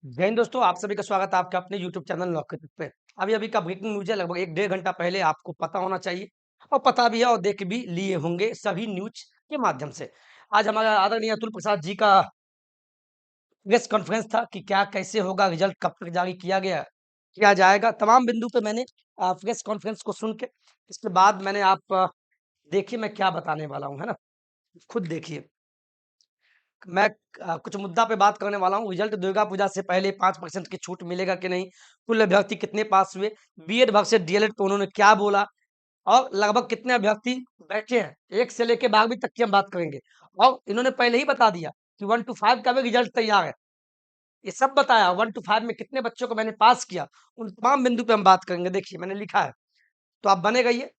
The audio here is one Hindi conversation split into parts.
जय हिंद दोस्तों, आप सभी का स्वागत है आपके अपने यूट्यूब चैनल नौकरी तक पे। अभी-अभी का ब्रेकिंग न्यूज़ है, लगभग 1 डेढ़ घंटा पहले आपको पता होना चाहिए और पता भी है और देख भी लिए होंगे सभी न्यूज़ के माध्यम से। आज हमारा आदरणीय अतुल प्रसाद जी का प्रेस कॉन्फ्रेंस था कि क्या कैसे होगा, रिजल्ट कब तक जारी किया जाएगा। तमाम बिंदु पे मैंने प्रेस कॉन्फ्रेंस को सुन के इसके बाद मैंने देखिए मैं क्या बताने वाला हूँ, है ना? खुद देखिए। मैं कुछ मुद्दा पे बात करने वाला हूँ। रिजल्ट दुर्गा पूजा से पहले 5% की छूट मिलेगा कि नहीं? कुल अभ्यर्थी कितने पास हुए? बीएड वर्सेस डीएलएड पे उन्होंने क्या बोला? और लगभग कितने अभ्यर्थी बैठे हैं? 1 से लेके 12वीं तक की हम बात करेंगे। और इन्होंने पहले ही बता दिया कि 1 टू 5 का भी रिजल्ट तैयार है। ये सब बताया 1 टू 5 में कितने बच्चों को मैंने पास किया, उन तमाम बिंदु पे हम बात करेंगे। देखिए मैंने लिखा है, तो आप बने रहिए।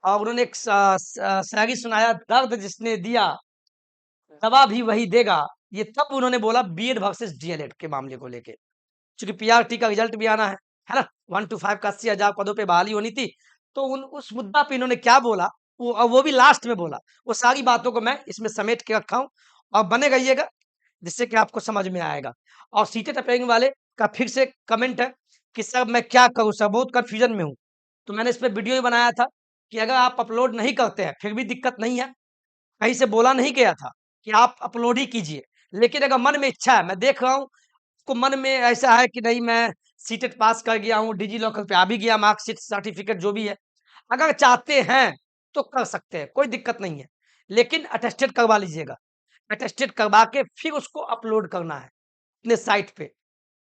और उन्होंने एक शायरी सुनाया, दर्द जिसने दिया दवा भी वही देगा। ये तब उन्होंने बोला बीएड वर्सेस डीएलएड के मामले को लेके। चूँकि पीआरटी का रिजल्ट भी आना है ना? 1 टू 5 का 80,000 पदों पे बहाली होनी थी। तो उन उस मुद्दा पे इन्होंने क्या बोला, वो भी लास्ट में बोला। वो सारी बातों को मैं इसमें समेट के रखा हूँ और बने रहिएगा, जिससे कि आपको समझ में आएगा। और सीटें टपकाने वाले का फिर से कमेंट है कि सर मैं क्या करूँ सर, बहुत कन्फ्यूज़न में हूँ। तो मैंने इस पे वीडियो भी बनाया था कि अगर आप अपलोड नहीं करते हैं, फिर भी दिक्कत नहीं है। कहीं से बोला नहीं गया था कि आप अपलोड ही कीजिए। लेकिन अगर मन में इच्छा है, मैं देख रहा हूँ, को मन में ऐसा है कि नहीं मैं सीटेट पास कर गया हूँ, डिजी लॉकर पे आ भी गया मार्कशीट, सर्टिफ़िकेट जो भी है। अगर चाहते हैं, तो कर सकते हैं, कोई दिक्कत नहीं है। लेकिन अटेस्टेड करवा लीजिएगा। अटेस्टेड करवा के फिर उसको अपलोड करना है, अपने साइट पे।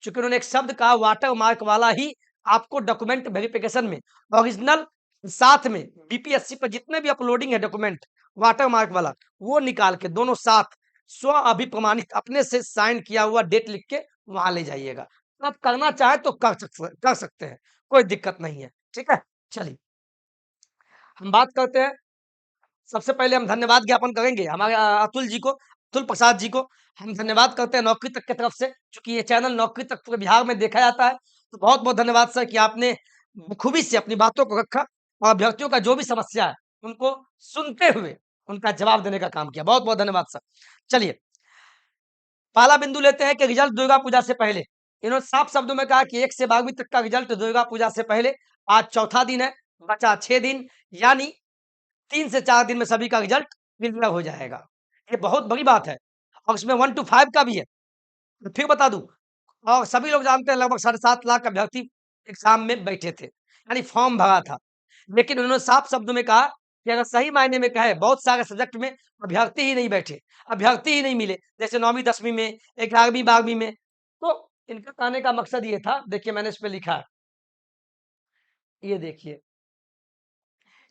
चूँकि उन्होंने एक शब्द कहा वाटर मार्क वाला ही आपको डॉक्यूमेंट वेरिफ़िकेशन में ओरिजिनल साथ में बीपीएससी पर जितने भी अपलोडिंग है डॉक्यूमेंट वाटर मार्क वाला, वो निकाल के दोनों साथ स्व अभिप्रमाणित अपने से साइन किया हुआ डेट लिख के वहाँ ले जाइएगा। आप करना चाहें तो कर सकते हैं, कोई दिक्कत नहीं है। ठीक है? चलिए, हम बात करते हैं। सबसे पहले हम धन्यवाद ज्ञापन करेंगे हमारे अतुल जी को, अतुल प्रसाद जी को हम धन्यवाद करते हैं नौकरी तक की तरफ से, चूँकि ये चैनल नौकरी तक पूरे बिहार में देखा जाता है। तो बहुत-बहुत धन्यवाद सर कि आपने बखूबी से अपनी बातों को रखा और अभ्यर्थियों का जो भी समस्या है, उनको सुनते हुए उनका जवाब देने का काम किया। बहुत-बहुत धन्यवाद सर। चलिए, पहला बिंदु लेते हैं कि रिजल्ट दुर्गा पूजा से पहले। इन्होंने साफ शब्दों में कहा कि 1 से 12वीं तक का रिजल्ट दुर्गा पूजा से पहले, आज चौथा दिन है, बचा 6 दिन, यानी 3 से 4 दिन में सभी का रिजल्ट क्लियर हो जाएगा। ये बहुत बड़ी बात है और इसमें 1 टू 5 का भी है। मैं फिर बता दूँ और सभी लोग जानते हैं लगभग साढ़े 7 लाख अभ्यर्थी एग्ज़ाम में बैठे थे, यानी फॉर्म भरा था। लेकिन उन्होंने साफ शब्दों में कहा कि अगर सही मायने में कहें बहुत सारे सब्जेक्ट में अभ्यर्थी ही नहीं बैठे, अभ्यर्थी ही नहीं मिले, जैसे 9वीं 10वीं में, 11वीं 12वीं में। तो इनका कहने का मकसद ये था, देखिए मैंने इस पे लिखा है, ये देखिए।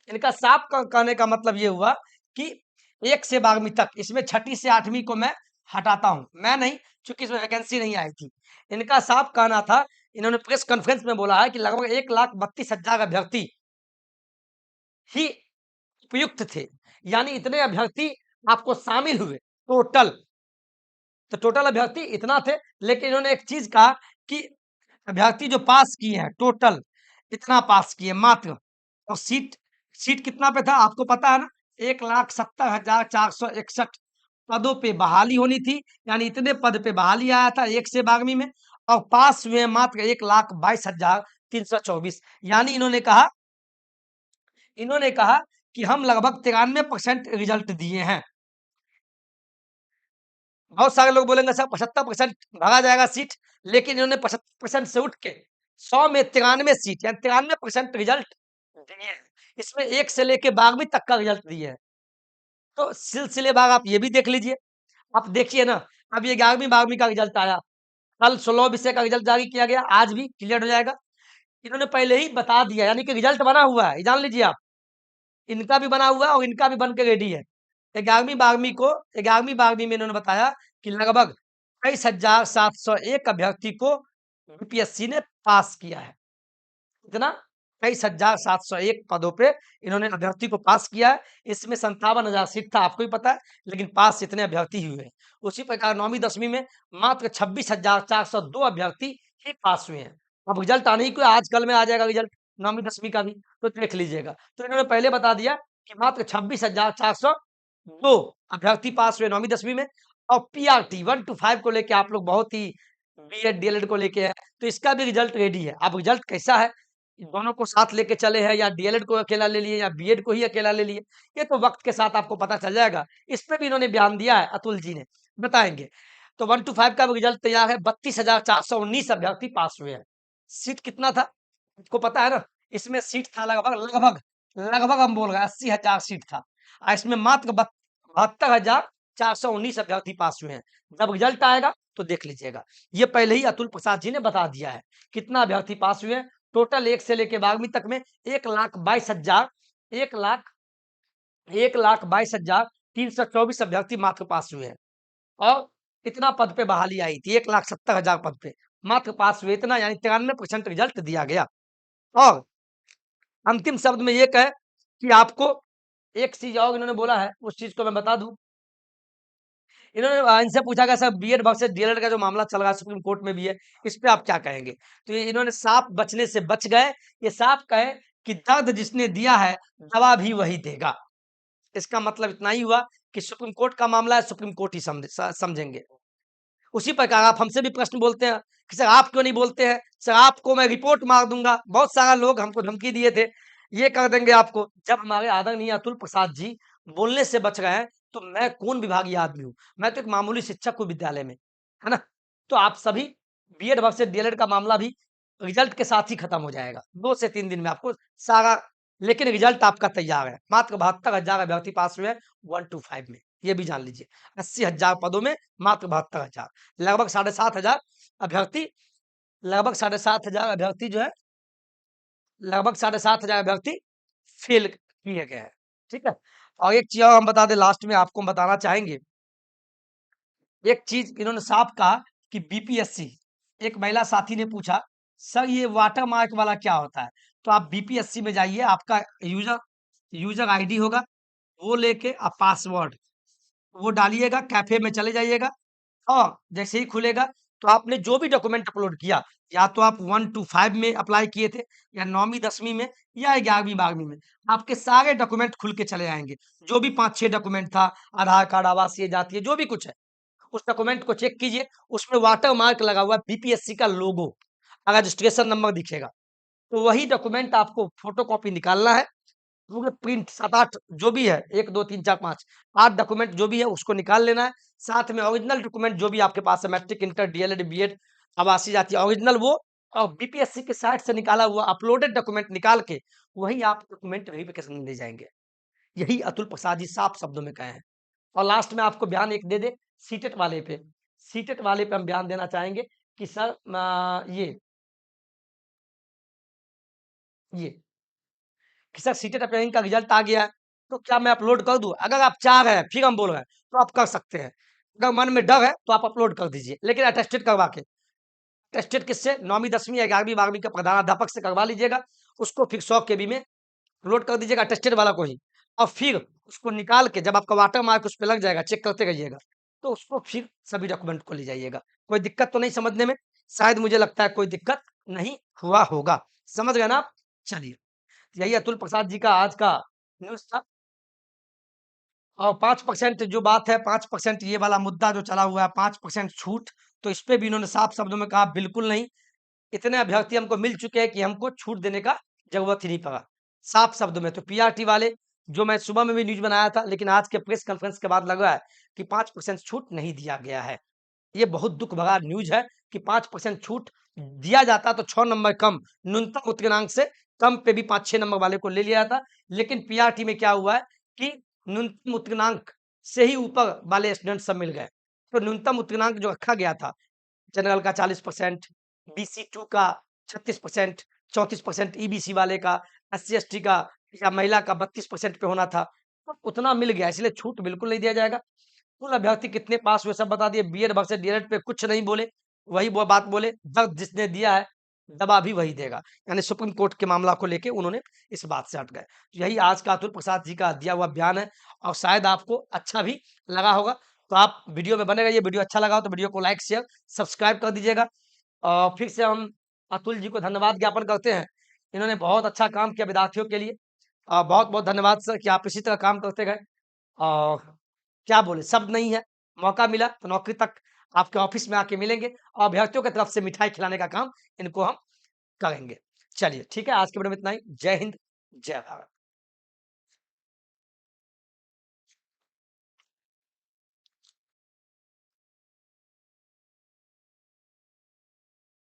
इनका साफ कहने का मतलब ये हुआ कि 1 से 12वीं तक, इसमें छठी से 8वीं को मैं हटाता हूँ। मैं नहीं, चूँकि इसमें वैकेंसी नहीं आई थी। इनका साफ कहना था, इन्होंने प्रेस कॉन्फ्रेंस में बोला है कि लगभग 1,32,000 अभ्यर्थी ही उपयुक्त थे। यानी इतने अभ्यर्थी आपको शामिल हुए टोटल। तो टोटल अभ्यर्थी इतना थे, लेकिन इन्होंने एक चीज़ कहा कि अभ्यर्थी जो पास किए हैं टोटल, इतना पास किए मात्र। और सीट सीट कितना पे था आपको पता है ना? 1,70,461 पदों पे बहाली होनी थी, यानी इतने पद पे बहाली आया था 1 से 12वीं में और पास हुए हैं मात्र 1,22,324। यानी इन्होंने कहा कि हम लगभग 93% रिजल्ट दिए हैं। बहुत सारे लोग बोलेंगे सर 75% भरा जाएगा सीट, लेकिन इन्होंने 75% से उठ के 100 में 93 सीट यानी 93% रिजल्ट दिए हैं। इसमें 1 से लेके 12वीं तक का रिजल्ट दिए हैं। तो सिलसिलेवार आप ये भी देख लीजिए। आप देखिए ना, अब ये 11वीं 12वीं का रिजल्ट आया, कल 16 विषय का रिजल्ट जारी किया गया, आज भी क्लियर हो जाएगा। इन्होंने पहले ही बता दिया, यानी कि रिजल्ट बना हुआ है, ये जान लीजिए आप। इनका भी बना हुआ है और इनका भी बन के रेडी है। 11वीं 12वीं में इन्होंने बताया कि लगभग 23,701 अभ्यर्थी को यूपीएससी ने पास किया है। कितना? 23,701 पदों पे इन्होंने अभ्यर्थी को पास किया है। इसमें 57,000 सीट था, आपको भी पता है, लेकिन पास इतने अभ्यर्थी ही हुए हैं। उसी प्रकार 9वीं 10वीं में मात्र 26,402 अभ्यर्थी ही पास हुए हैं। अब रिजल्ट आने ही को आजकल में आ जाएगा रिजल्ट 9वीं 10वीं का भी, तो देख लीजिएगा। तो इन्होंने पहले बता दिया कि मात्र 26,402 अभ्यर्थी पास हुए 9वीं 10वीं में और पीआरटी 1 टू 5 को लेके आप लोग बहुत ही बीएड डीएलएड को लेके है, तो इसका भी रिजल्ट रेडी है। अब रिजल्ट कैसा है, दोनों को साथ लेके चले हैं या डीएलएड को अकेला ले लिए या बीएड को ही अकेला ले लिए, ये तो वक्त के साथ आपको पता चल जाएगा। इस पे भी इन्होंने बयान दिया है, अतुल जी ने, बताएंगे। तो 1 to 5 का रिजल्ट तैयार है। 32,419 अभ्यर्थी पास हुए हैं। सीट कितना था आपको पता है ना, इसमें सीट था लगभग लगभग लगभग हम बोल रहे हैं 80,000 सीट था, और इसमें मात्र 72,419 अभ्यर्थी पास हुए हैं। जब रिजल्ट आएगा तो देख लीजिएगा। ये पहले ही अतुल प्रसाद जी ने बता दिया है कितना अभ्यर्थी पास हुए हैं। टोटल 1 से लेके 12वीं तक में 1,22,324 अभ्यर्थी मात्र पास हुए हैं। और इतना पद पे बहाली आई थी, 1,70,000 पद पे मात्र पास हुए इतना, यानी 93% रिजल्ट दिया गया। और अंतिम शब्द में ये कहे कि आपको एक चीज और इन्होंने बोला है, उस चीज को मैं बता दूं। इन्होंने इनसे पूछा गया सर बीएड वर्सेस डीएलएड का जो मामला चल रहा है सुप्रीम कोर्ट में भी है, इस पे आप क्या कहेंगे? तो ये इन्होंने साफ बचने से बच गए। ये साफ कहे कि दर्द जिसने दिया है दवा भी वही देगा। इसका मतलब इतना ही हुआ कि सुप्रीम कोर्ट का मामला है, सुप्रीम कोर्ट ही समझेंगे। उसी प्रकार आप हमसे भी प्रश्न बोलते हैं कि सर आप क्यों नहीं बोलते हैं, सर आपको मैं रिपोर्ट मार दूंगा। बहुत सारा लोग हमको धमकी दिए थे, ये कर देंगे आपको। जब हमारे आदरणीय अतुल प्रसाद जी बोलने से बच रहे हैं, तो मैं कौन विभागीय आदमी हूँ? मैं तो एक मामूली शिक्षक हूँ विद्यालय में, है ना? तो आप सभी बीएड वर्सेस डीएलएड का मामला भी रिजल्ट के साथ ही खत्म हो जाएगा, 2 से 3 दिन में आपको सारा। लेकिन रिजल्ट आपका तैयार है। मात्र 72,000 अभ्यर्थी पास हुए हैं 1 to 5 में, ये भी जान लीजिए। 80,000 पदों में मात्र 72,000, लगभग 7,500 अभ्यर्थी, लगभग 7,500 अभ्यर्थी जो है, लगभग 7,500 अभ्यर्थी फेल किए गए हैं। ठीक है। और एक चीज और हम बता दें, लास्ट में आपको हम बताना चाहेंगे, एक चीज इन्होंने साफ कहा कि बीपीएससी, एक महिला साथी ने पूछा सर ये वाटर मार्क वाला क्या होता है? तो आप बीपीएससी में जाइए, आपका यूजर यूजर आईडी होगा, वो लेके आप पासवर्ड वो डालिएगा, कैफे में चले जाइएगा, और जैसे ही खुलेगा तो आपने जो भी डॉक्यूमेंट अपलोड किया, या तो आप 1 to 5 में अप्लाई किए थे, या 9वीं 10वीं में, या 11वीं 12वीं में, आपके सारे डॉक्यूमेंट खुल के चले आएंगे। जो भी 5-6 डॉक्यूमेंट था, आधार कार्ड, आवासीय, जातीय, जो भी कुछ है, उस डॉक्यूमेंट को चेक कीजिए। उसमें वाटर मार्क लगा हुआ है, बीपीएससी का लोगो, रजिस्ट्रेशन नंबर दिखेगा। तो वही डॉक्यूमेंट आपको फोटोकॉपी निकालना है, पूरे प्रिंट 7-8 जो भी है, 1 2 3 4 5 8 डॉक्यूमेंट जो भी है उसको निकाल लेना है। साथ में ओरिजिनल डॉक्यूमेंट जो भी आपके पास है, मैट्रिक, इंटर, डीएलएड, बीएड, आवासीय, जाति, ओरिजिनल वो, और बीपीएससी के साइट से निकाला हुआ अपलोडेड डॉक्यूमेंट निकाल के वही आप डॉक्यूमेंट वेरिफिकेशन में ले जाएंगे। यही अतुल प्रसाद जी साफ शब्दों में कहे हैं। और लास्ट में आपको बयान एक दे दे सीटेट वाले पे। सीटेट वाले पे हम बयान देना चाहेंगे कि सर ये कि सर सीटेट अप्लाइंग का रिजल्ट आ गया है, तो क्या मैं अपलोड कर दूं? अगर आप चाह रहे हैं, फिर हम बोल रहे हैं, तो आप कर सकते हैं। अगर मन में डर है तो आप अपलोड कर दीजिए, लेकिन अटेस्टेड करवा के। अटेस्टेड किससे? 9वीं 10वीं या 11वीं 12वीं के प्रधानाध्यापक से करवा लीजिएगा। उसको फिर 100 केबी में अपलोड कर दीजिएगा, अटेस्टेड वाला को ही। और फिर उसको निकाल के जब आपका वाटर मार्क उस पर लग जाएगा, चेक करते रहिएगा, तो उसको फिर सभी डॉक्यूमेंट को ले जाइएगा। कोई दिक्कत तो नहीं समझने में? शायद मुझे लगता है कोई दिक्कत नहीं हुआ होगा। समझ गए ना आप? चलिए, यही अतुल प्रसाद जी का आज का न्यूज़ था। और 5% जो बात है, 5% ये वाला मुद्दा जो चला हुआ है, 5% छूट, तो इस पे भी इन्होंने साफ शब्दों में कहा बिल्कुल नहीं। इतने अभ्यर्थी हमको मिल चुके हैं कि हमको छूट देने का ज़रूरत ही नहीं पड़ा। साफ शब्दों में। तो पीआरटी वाले, जो मैं सुबह में भी न्यूज़ बनाया था, लेकिन आज के प्रेस कॉन्फ्रेंस के बाद लग रहा है कि 5% छूट नहीं दिया गया है। ये बहुत दुःख भरा न्यूज़ है कि 5% छूट दिया जाता तो 6 नंबर कम, न्यूनतम उत्तीर्णांक से कम पे भी 5-6 नंबर वाले को ले लिया जाता। लेकिन पीआरटी में क्या हुआ है कि न्यूनतम उत्तीर्णांक से ही ऊपर वाले स्टूडेंट सब मिल गए। तो न्यूनतम उत्तीर्णांक जो रखा गया था, जनरल का 40%, बीसी 2 का 36%, 34% ईबीसी वाले का, एससी/एसटी का या महिला का 32% पे होना था, तो उतना मिल गया, इसलिए छूट बिल्कुल नहीं दिया जाएगा। कुल अभ्यर्थी कितने पास हुए सब बता दिए। बीएड वर्सेस डीएलएड पे कुछ नहीं बोले, वही वो बात बोले, दर्द जिसने दिया है दवा भी वही देगा। यानी सुप्रीम कोर्ट के मामला को लेके उन्होंने इस बात से हट गए। तो यही आज का अतुल प्रसाद जी का दिया हुआ बयान है, और शायद आपको अच्छा भी लगा होगा। तो आप वीडियो में बने रहिए। वीडियो अच्छा लगा हो तो वीडियो को लाइक, शेयर, सब्सक्राइब कर दीजिएगा। और फिर से हम अतुल जी को धन्यवाद ज्ञापन करते हैं। इन्होंने बहुत अच्छा काम किया विद्यार्थियों के लिए। बहुत-बहुत धन्यवाद सर कि आप इसी तरह काम करते गए। और क्या बोले, शब्द नहीं है। मौका मिला तो नौकरी तक आपके ऑफिस में आके मिलेंगे और अभ्यर्थियों की तरफ से मिठाई खिलाने का काम इनको हम करेंगे। चलिए ठीक है, आज के वीडियो में इतना ही। जय हिंद, जय भारत।